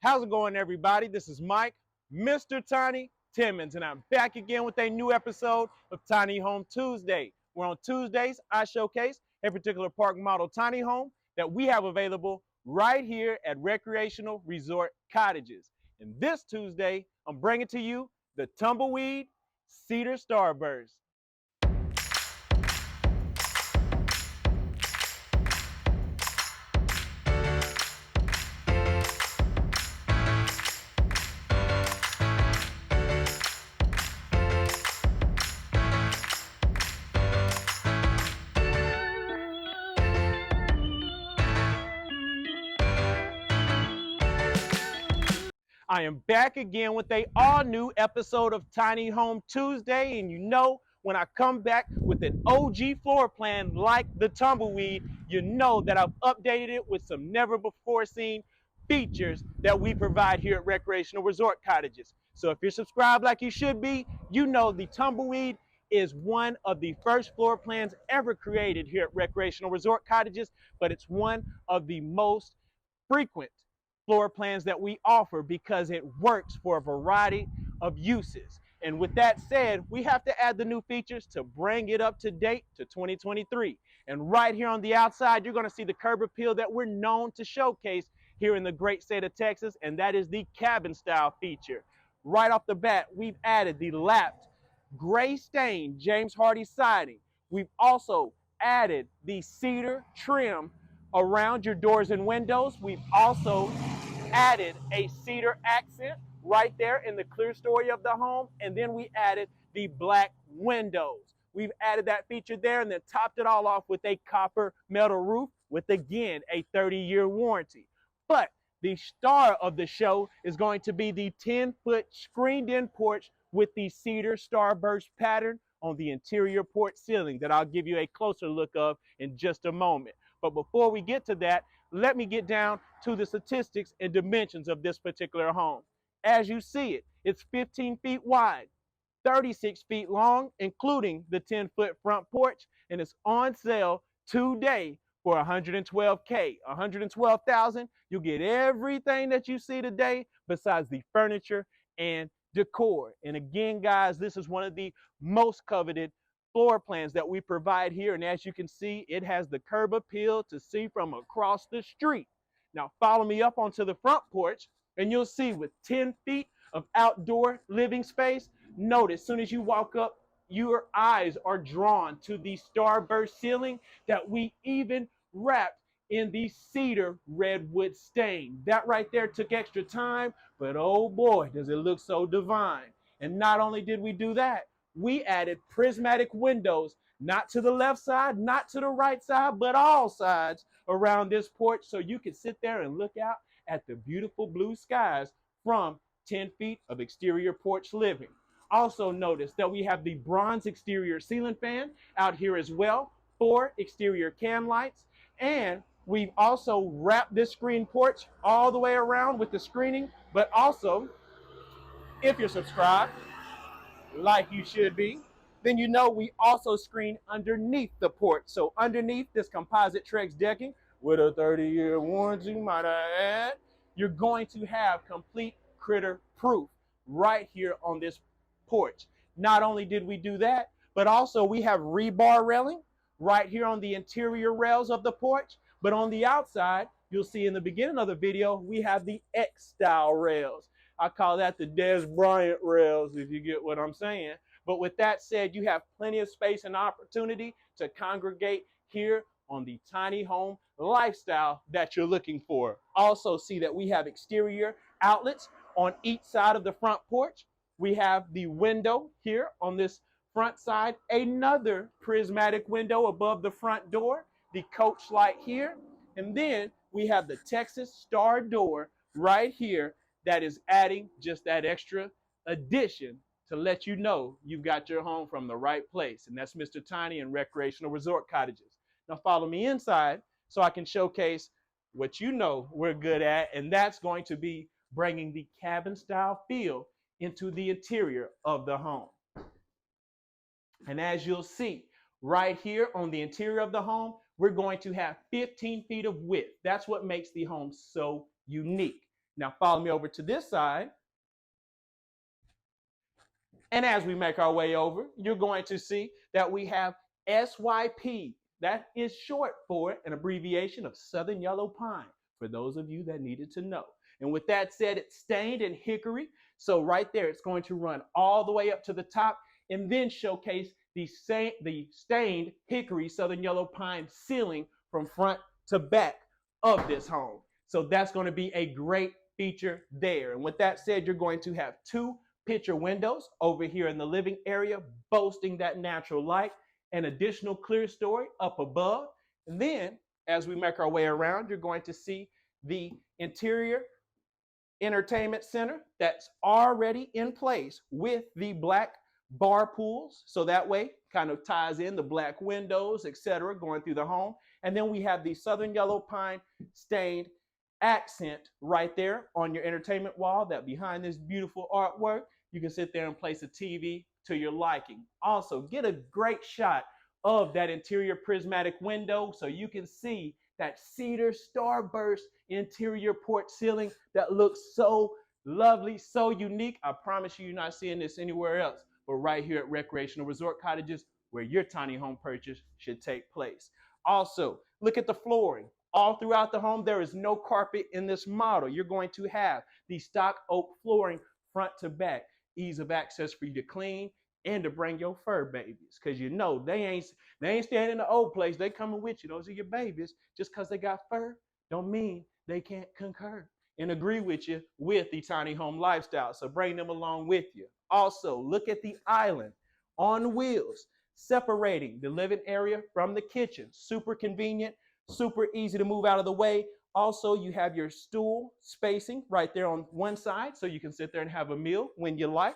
How's it going, everybody? This is Mike, Mr. Tiny Timmons, and I'm back again with a new episode of Tiny Home Tuesday. Where on Tuesdays, I showcase a particular park model tiny home that we have available right here at Recreational Resort Cottages. And this Tuesday, I'm bringing to you the Tumbleweed Cedar Starburst. I am back again with a all-new episode of Tiny Home Tuesday, and you know when I come back with an OG floor plan like the Tumbleweed, you know that I've updated it with some never-before-seen features that we provide here at Recreational Resort Cottages. So if you're subscribed like you should be, you know the Tumbleweed is one of the first floor plans ever created here at Recreational Resort Cottages, but it's one of the most frequent floor plans that we offer because it works for a variety of uses. And with that said, we have to add the new features to bring it up to date to 2023. And right here on the outside, you're going to see the curb appeal that we're known to showcase here in the great state of Texas, and that is the cabin style feature. Right off the bat, we've added the lapped gray stain James Hardy siding. We've also added the cedar trim around your doors and windows. We've also added a cedar accent right there in the clear story of the home, and then we added the black windows. We've added that feature there and then topped it all off with a copper metal roof with, again, a 30-year warranty. But the star of the show is going to be the 10-foot screened-in porch with the cedar starburst pattern on the interior porch ceiling that I'll give you a closer look of in just a moment. But before we get to that, let me get down to the statistics and dimensions of this particular home. As you see it, it's 15 feet wide, 36 feet long, including the 10-foot front porch, and it's on sale today for $112K. $112,000. You'll get everything that you see today besides the furniture and decor. And again, guys, this is one of the most coveted floor plans that we provide here, and as you can see, it has the curb appeal to see from across the street. Now follow me up onto the front porch, and you'll see with 10 feet of outdoor living space. Notice as soon as you walk up, your eyes are drawn to the starburst ceiling that we even wrapped in the cedar redwood stain. That right there took extra time, but oh boy, does it look so divine. And not only did we do that, we added prismatic windows, not to the left side, not to the right side, but all sides around this porch, so you can sit there and look out at the beautiful blue skies from 10 feet of exterior porch living. Also notice that we have the bronze exterior ceiling fan out here as well, 4 exterior can lights, and we've also wrapped this screen porch all the way around with the screening, but also, if you're subscribed, like you should be, then you know we also screen underneath the porch. So underneath this composite Trex decking with a 30-year warranty, might I add, you're going to have complete critter proof right here on this porch. Not only did we do that, but also we have rebar railing right here on the interior rails of the porch. But on the outside, you'll see in the beginning of the video, we have the X-style rails. I call that the Des Bryant rails, if you get what I'm saying. But with that said, you have plenty of space and opportunity to congregate here on the tiny home lifestyle that you're looking for. Also see that we have exterior outlets on each side of the front porch. We have the window here on this front side, another prismatic window above the front door, the coach light here, and then we have the Texas Star door right here that is adding just that extra addition to let you know you've got your home from the right place. And that's Mr. Tiny and Recreational Resort Cottages. Now follow me inside so I can showcase what you know we're good at, and that's going to be bringing the cabin style feel into the interior of the home. And as you'll see right here on the interior of the home, we're going to have 15 feet of width. That's what makes the home so unique. Now follow me over to this side. And as we make our way over, you're going to see that we have SYP. That is short for an abbreviation of Southern Yellow Pine, for those of you that needed to know. And with that said, it's stained in hickory. So right there, it's going to run all the way up to the top and then showcase the stained hickory Southern Yellow Pine ceiling from front to back of this home. So that's going to be a great feature there. And with that said, you're going to have two picture windows over here in the living area, boasting that natural light, an additional clear story up above. And then as we make our way around, you're going to see the interior entertainment center that's already in place with the black bar pools. So that way kind of ties in the black windows, etc., going through the home. And then we have the Southern Yellow Pine stained accent right there on your entertainment wall, that behind this beautiful artwork, you can sit there and place a TV to your liking. Also, get a great shot of that interior prismatic window so you can see that cedar starburst interior porch ceiling that looks so lovely, so unique. I promise you, you're not seeing this anywhere else, but right here at Recreational Resort Cottages, where your tiny home purchase should take place. Also, look at the flooring. All throughout the home, there is no carpet in this model. You're going to have the stock oak flooring front to back. Ease of access for you to clean and to bring your fur babies, because you know they ain't staying in the old place. They coming with you. Those are your babies. Just because they got fur don't mean they can't concur and agree with you with the tiny home lifestyle. So bring them along with you. Also, look at the island on wheels, separating the living area from the kitchen. Super convenient, super easy to move out of the way. Also, you have your stool spacing right there on one side, so you can sit there and have a meal when you like.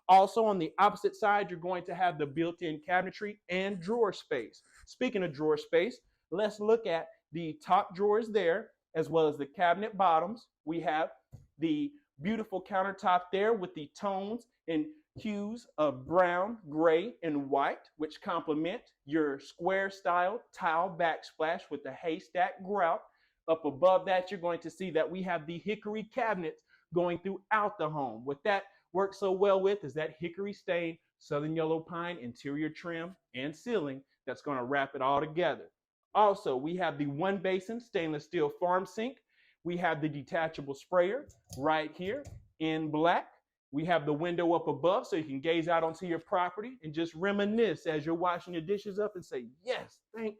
Also, on the opposite side, you're going to have the built-in cabinetry and drawer space. Speaking of drawer space, let's look at the top drawers there, as well as the cabinet bottoms. We have the beautiful countertop there with the tones and hues of brown, gray, and white, which complement your square style tile backsplash with the haystack grout. Up above that, you're going to see that we have the hickory cabinets going throughout the home. What that works so well with is that hickory stained Southern Yellow Pine interior trim and ceiling that's going to wrap it all together. Also, we have the one basin stainless steel farm sink. We have the detachable sprayer right here in black. We have the window up above so you can gaze out onto your property and just reminisce as you're washing your dishes up and say, yes, thank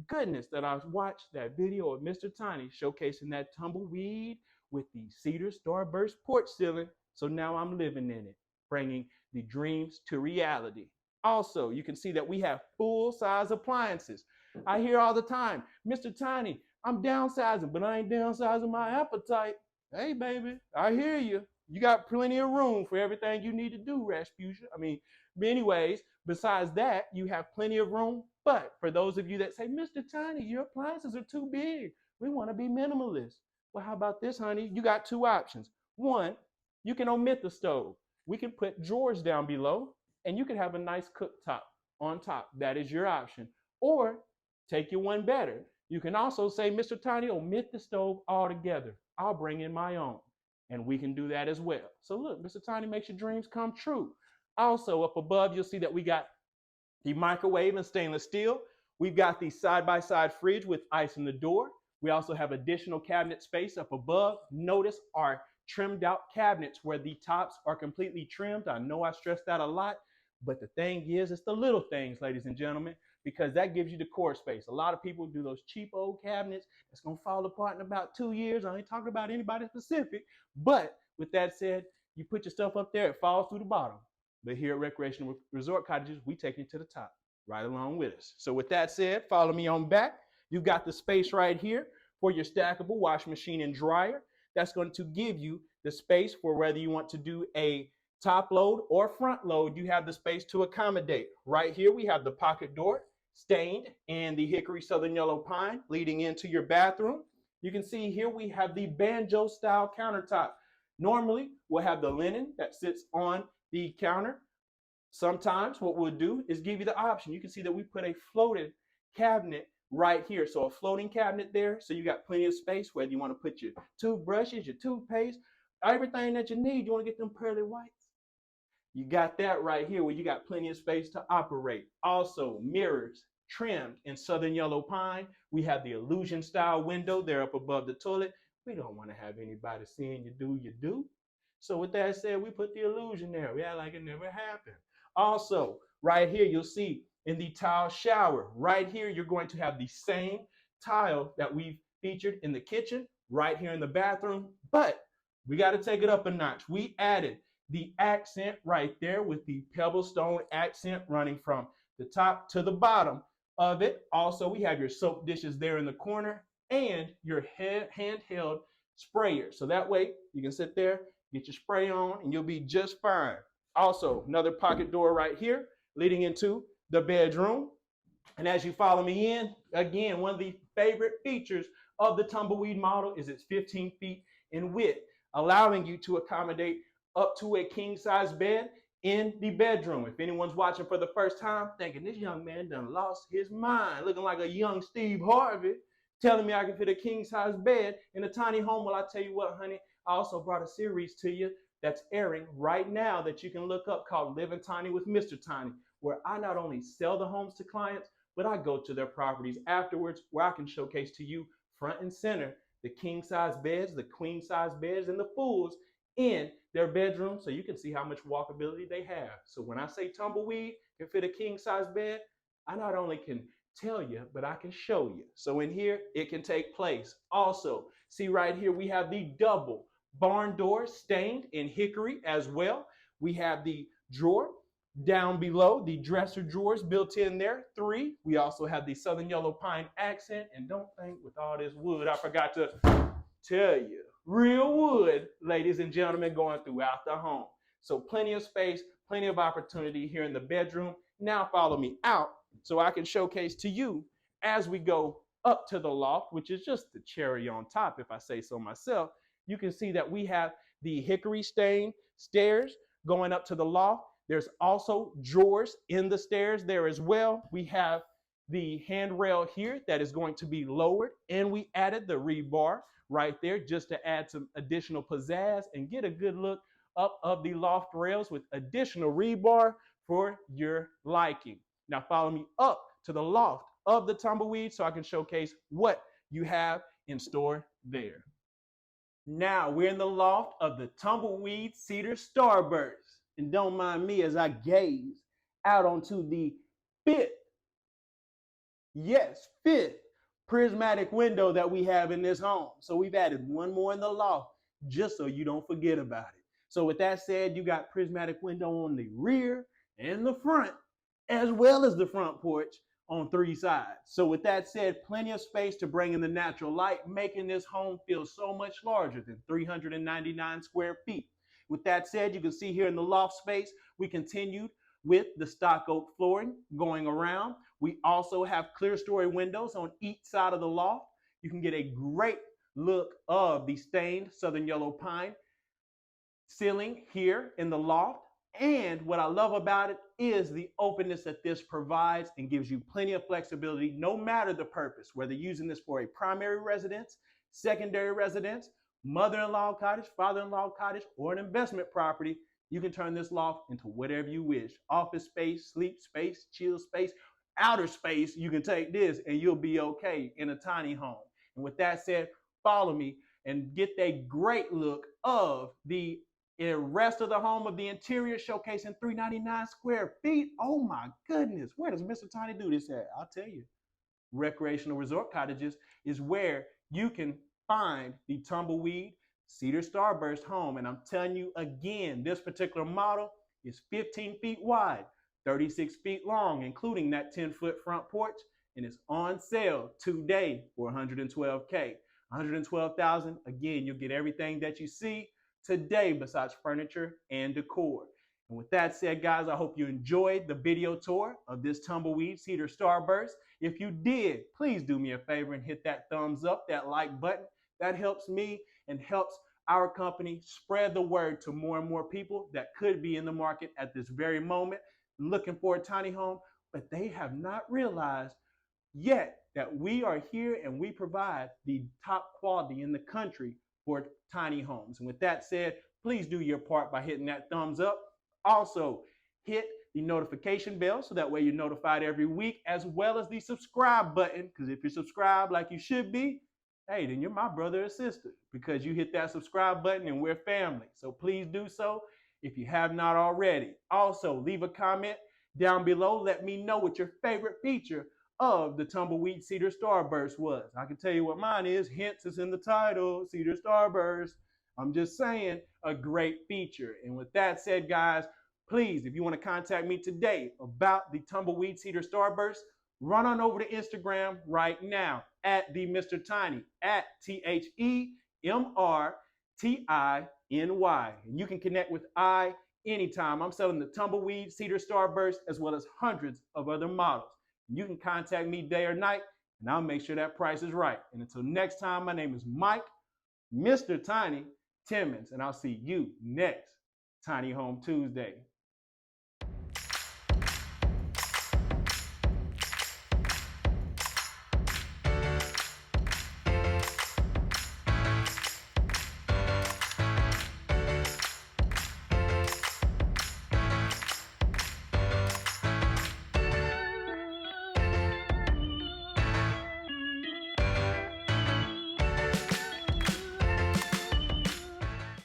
goodness that I watched that video of Mr. Tiny showcasing that tumbleweed with the Cedar Starburst porch ceiling. So now I'm living in it, bringing the dreams to reality. Also, you can see that we have full-size appliances. I hear all the time, Mr. Tiny, I'm downsizing, but I ain't downsizing my appetite. Hey, baby, I hear you. You got plenty of room for everything you need to do, Rasputia. But anyways, besides that, you have plenty of room. But for those of you that say, Mr. Tiny, your appliances are too big. We want to be minimalist. Well, how about this, honey? You got two options. One, you can omit the stove. We can put drawers down below, and you can have a nice cooktop on top. That is your option. Or take you one better. You can also say, Mr. Tiny, omit the stove altogether. I'll bring in my own. And we can do that as well. So look, Mr. Tiny makes your dreams come true. Also, up above, you'll see that we got the microwave and stainless steel. We've got the side-by-side fridge with ice in the door. We also have additional cabinet space up above. Notice our trimmed out cabinets where the tops are completely trimmed. I know I stress that a lot, but the thing is, it's the little things, ladies and gentlemen, because that gives you the core space. A lot of people do those cheap old cabinets that's going to fall apart in about 2 years. I ain't talking about anybody specific, but with that said, you put your stuff up there, it falls through the bottom. But here at Recreational Resort Cottages, we take you to the top, right along with us. So with that said, follow me on back. You've got the space right here for your stackable washing machine and dryer. That's going to give you the space for whether you want to do a top load or front load. You have the space to accommodate. Right here, we have the pocket door stained in the hickory Southern Yellow Pine leading into your bathroom. You can see here we have the banjo style countertop. Normally, we'll have the linen that sits on the counter. Sometimes what we'll do is give you the option. You can see that we put a floated cabinet right here. So a floating cabinet there. So you got plenty of space, whether you want to put your toothbrushes, your toothpaste, everything that you need. You want to get them pearly whites. You got that right here where you got plenty of space to operate. Also, mirrors trimmed in southern yellow pine. We have the illusion style window there up above the toilet. We don't want to have anybody seeing you do. So with that said, we put the illusion there. We act like it never happened. Also, right here, you'll see in the tile shower, right here, you're going to have the same tile that we've featured in the kitchen, right here in the bathroom, but we got to take it up a notch. We added the accent right there with the Pebble Stone accent running from the top to the bottom of it. Also, we have your soap dishes there in the corner and your handheld sprayer. So that way you can sit there, get your spray on, and you'll be just fine. Also, another pocket door right here leading into the bedroom. And as you follow me in, again, one of the favorite features of the Tumbleweed model is it's 15 feet in width, allowing you to accommodate up to a king-size bed in the bedroom. If anyone's watching for the first time, thinking this young man done lost his mind, looking like a young Steve Harvey, telling me I can fit a king-size bed in a tiny home, well, I tell you what, honey, I also brought a series to you that's airing right now that you can look up called Living Tiny with Mr. Tiny, where I not only sell the homes to clients, but I go to their properties afterwards where I can showcase to you front and center the king-size beds, the queen-size beds, and the fulls in their bedroom so you can see how much walkability they have. So when I say Tumbleweed can fit a king-size bed, I not only can tell you, but I can show you. So in here, it can take place. Also, see right here, we have the double barn door stained in hickory as well. We have the drawer down below, the dresser drawers built in there, 3. We also have the southern yellow pine accent. And don't think with all this wood, I forgot to tell you, real wood, ladies and gentlemen, going throughout the home. So plenty of space, plenty of opportunity here in the bedroom. Now follow me out so I can showcase to you as we go up to the loft, which is just the cherry on top, if I say so myself. You can see that we have the hickory stained stairs going up to the loft. There's also drawers in the stairs there as well. We have the handrail here that is going to be lowered, and we added the rebar right there just to add some additional pizzazz and get a good look up of the loft rails with additional rebar for your liking. Now follow me up to the loft of the Tumbleweed so I can showcase what you have in store there. Now we're in the loft of the Tumbleweed Cedar Starburst. And don't mind me as I gaze out onto the fifth prismatic window that we have in this home. So we've added one more in the loft just so you don't forget about it. So with that said, you got prismatic window on the rear and the front, as well as the front porch on 3 sides. So with that said, plenty of space to bring in the natural light, making this home feel so much larger than 399 square feet. With that said, you can see here in the loft space, we continued with the stock oak flooring going around. We also have clear story windows on each side of the loft. You can get a great look of the stained southern yellow pine ceiling here in the loft. And what I love about it is the openness that this provides and gives you plenty of flexibility no matter the purpose, whether using this for a primary residence, secondary residence, mother-in-law cottage, father-in-law cottage, or an investment property. You can turn this loft into whatever you wish. Office space, sleep space, chill space, outer space. You can take this and you'll be okay in a tiny home. And with that said, follow me and get a great look of the rest of the home of the interior, showcasing 399 square feet. Oh my goodness, where does Mr. Tiny do this at? I'll tell you. Recreational Resort Cottages is where you can find the Tumbleweed Cedar Starburst home. And I'm telling you again, this particular model is 15 feet wide, 36 feet long, including that 10-foot front porch, and it's on sale today for $112K. $112,000. Again, you'll get everything that you see today besides furniture and decor. And with that said, guys, I hope you enjoyed the video tour of this Tumbleweed Cedar Starburst. If you did, please do me a favor and hit that thumbs up, that like button. That helps me and helps our company spread the word to more and more people that could be in the market at this very moment, looking for a tiny home, but they have not realized yet that we are here and we provide the top quality in the country for tiny homes. And with that said, please do your part by hitting that thumbs up. Also, hit the notification bell so that way you're notified every week, as well as the subscribe button, because if you're subscribed like you should be, hey, then you're my brother or sister, because you hit that subscribe button and we're family. So please do so if you have not already. Also, leave a comment down below. Let me know what your favorite feature of the Tumbleweed Cedar Starburst was. I can tell you what mine is, hence it's in the title, Cedar Starburst. I'm just saying, a great feature. And with that said, guys, please, if you want to contact me today about the Tumbleweed Cedar Starburst, run on over to Instagram right now at the Mr. Tiny, at TheMrTiny. And you can connect with I anytime. I'm selling the Tumbleweed Cedar Starburst as well as hundreds of other models. You can contact me day or night, and I'll make sure that price is right. And until next time, my name is Mike, Mr. Tiny Timmons, and I'll see you next Tiny Home Tuesday.